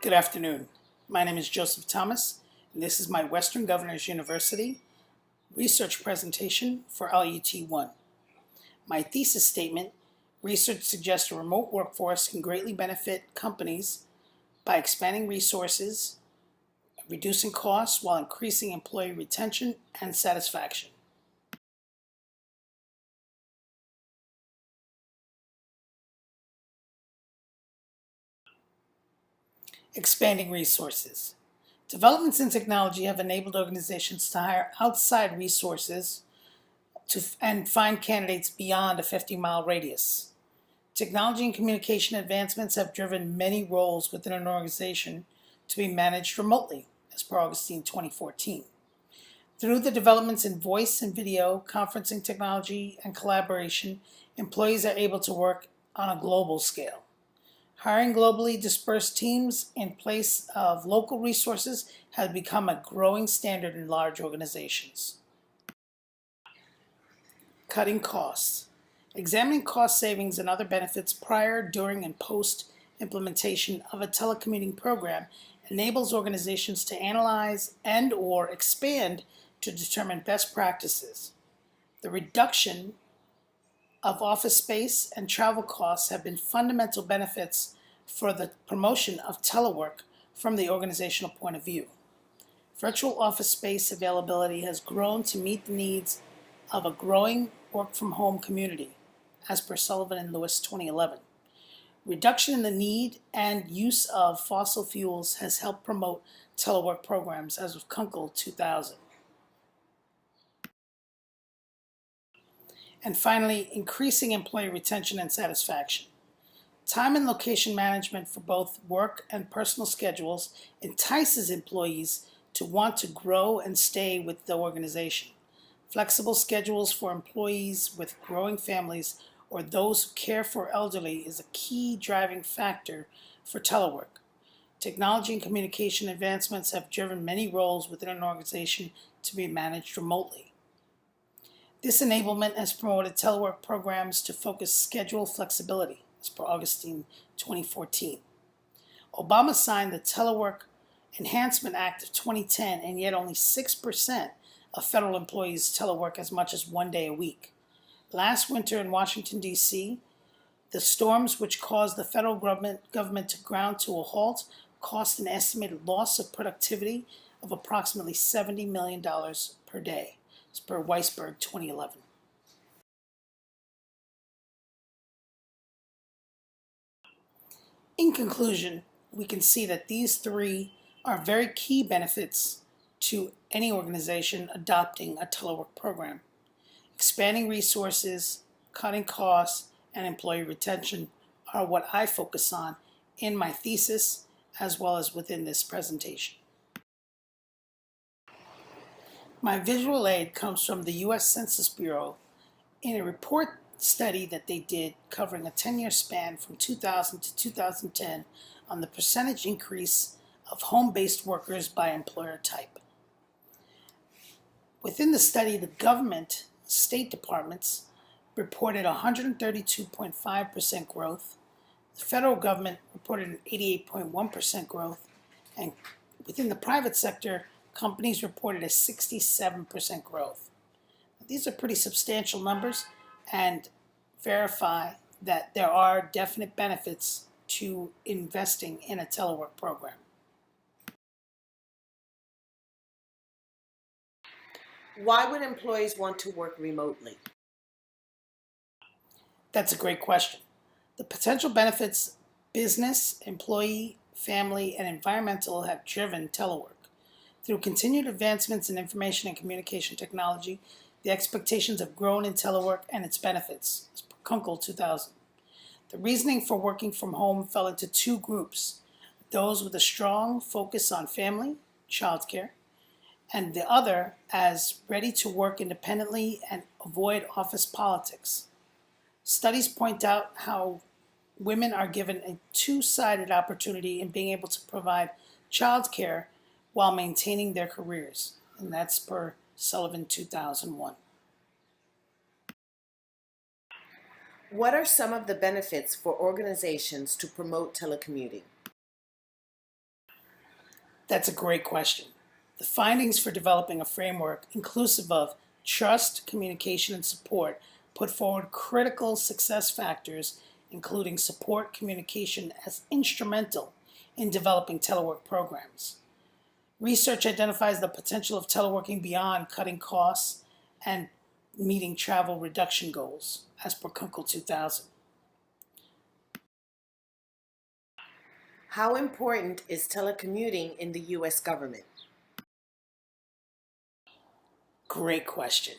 Good afternoon. My name is Joseph Thomas, and this is my Western Governors University research presentation for LUT1. My thesis statement, research suggests a remote workforce can greatly benefit companies by expanding resources, reducing costs while increasing employee retention and satisfaction. Expanding resources. Developments in technology have enabled organizations to hire outside resources and find candidates beyond a 50-mile radius. Technology and communication advancements have driven many roles within an organization to be managed remotely, as per Augustine 2014. Through the developments in voice and video, conferencing technology, and collaboration, employees are able to work on a global scale. Hiring globally dispersed teams in place of local resources has become a growing standard in large organizations. Cutting costs. Examining cost savings and other benefits prior, during, and post implementation of a telecommuting program enables organizations to analyze and/or expand to determine best practices. The reduction of office space and travel costs have been fundamental benefits for the promotion of telework from the organizational point of view. Virtual office space availability has grown to meet the needs of a growing work-from-home community, as per Sullivan and Lewis 2011. Reduction in the need and use of fossil fuels has helped promote telework programs, as of Kunkel 2000. And finally, increasing employee retention and satisfaction. Time and location management for both work and personal schedules entices employees to want to grow and stay with the organization. Flexible schedules for employees with growing families or those who care for elderly is a key driving factor for telework. Technology and communication advancements have driven many roles within an organization to be managed remotely. This enablement has promoted telework programs to focus schedule flexibility, as per Augustine 2014. Obama signed the Telework Enhancement Act of 2010, and yet only 6% of federal employees telework as much as 1 day a week. Last winter in Washington, D.C., the storms which caused the federal government to ground to a halt cost an estimated loss of productivity of approximately $70 million per day, as per Weisberg 2011. In conclusion, we can see that these three are very key benefits to any organization adopting a telework program. Expanding resources, cutting costs, and employee retention are what I focus on in my thesis as well as within this presentation. My visual aid comes from the U.S. Census Bureau in a report study that they did covering a 10-year span from 2000 to 2010 on the percentage increase of home-based workers by employer type. Within the study, the government, state departments, reported 132.5% growth. The federal government reported an 88.1% growth, and within the private sector, companies reported a 67% growth. These are pretty substantial numbers and verify that there are definite benefits to investing in a telework program. Why would employees want to work remotely? That's a great question. The potential benefits business, employee, family, and environmental have driven telework. Through continued advancements in information and communication technology, the expectations have grown in telework and its benefits, as per Kunkel 2000. The reasoning for working from home fell into two groups: those with a strong focus on family, childcare, and the other as ready to work independently and avoid office politics. Studies point out how women are given a two-sided opportunity in being able to provide childcare while maintaining their careers, and that's per Sullivan 2001. What are some of the benefits for organizations to promote telecommuting? That's a great question. The findings for developing a framework inclusive of trust, communication, and support put forward critical success factors, including support communication as instrumental in developing telework programs. Research identifies the potential of teleworking beyond cutting costs and meeting travel reduction goals, as per Kunkel 2000. How important is telecommuting in the U.S. government? Great question.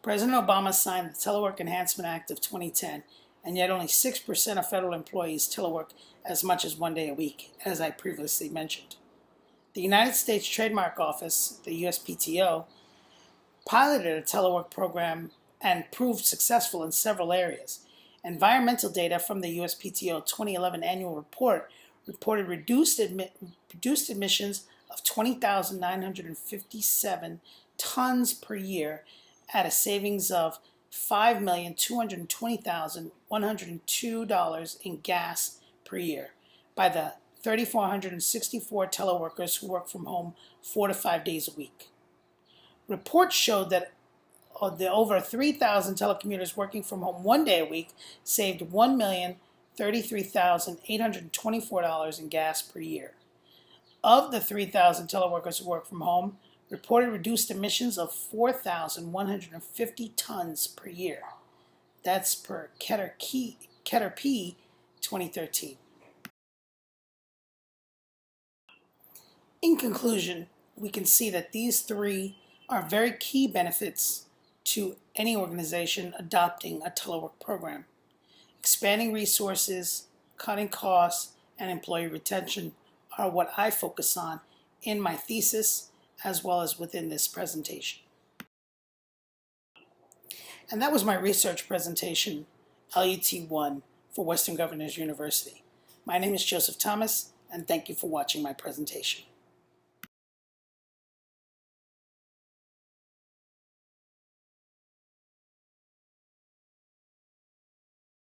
President Obama signed the Telework Enhancement Act of 2010, and yet only 6% of federal employees telework as much as 1 day a week, as I previously mentioned. The United States Trademark Office, the USPTO, piloted a telework program and proved successful in several areas. Environmental data from the USPTO 2011 annual report reported reduced emissions of 20,957 tons per year at a savings of $5,220,102 in gas per year by the 3,464 teleworkers who work from home 4 to 5 days a week. Reports showed that the over 3,000 telecommuters working from home 1 day a week saved $1,033,824 in gas per year. Of the 3,000 teleworkers who work from home, reported reduced emissions of 4,150 tons per year. That's per Keter P 2013. In conclusion, we can see that these three are very key benefits to any organization adopting a telework program. Expanding resources, cutting costs, and employee retention are what I focus on in my thesis as well as within this presentation. And that was my research presentation, LUT1 for Western Governors University. My name is Joseph Thomas, and thank you for watching my presentation.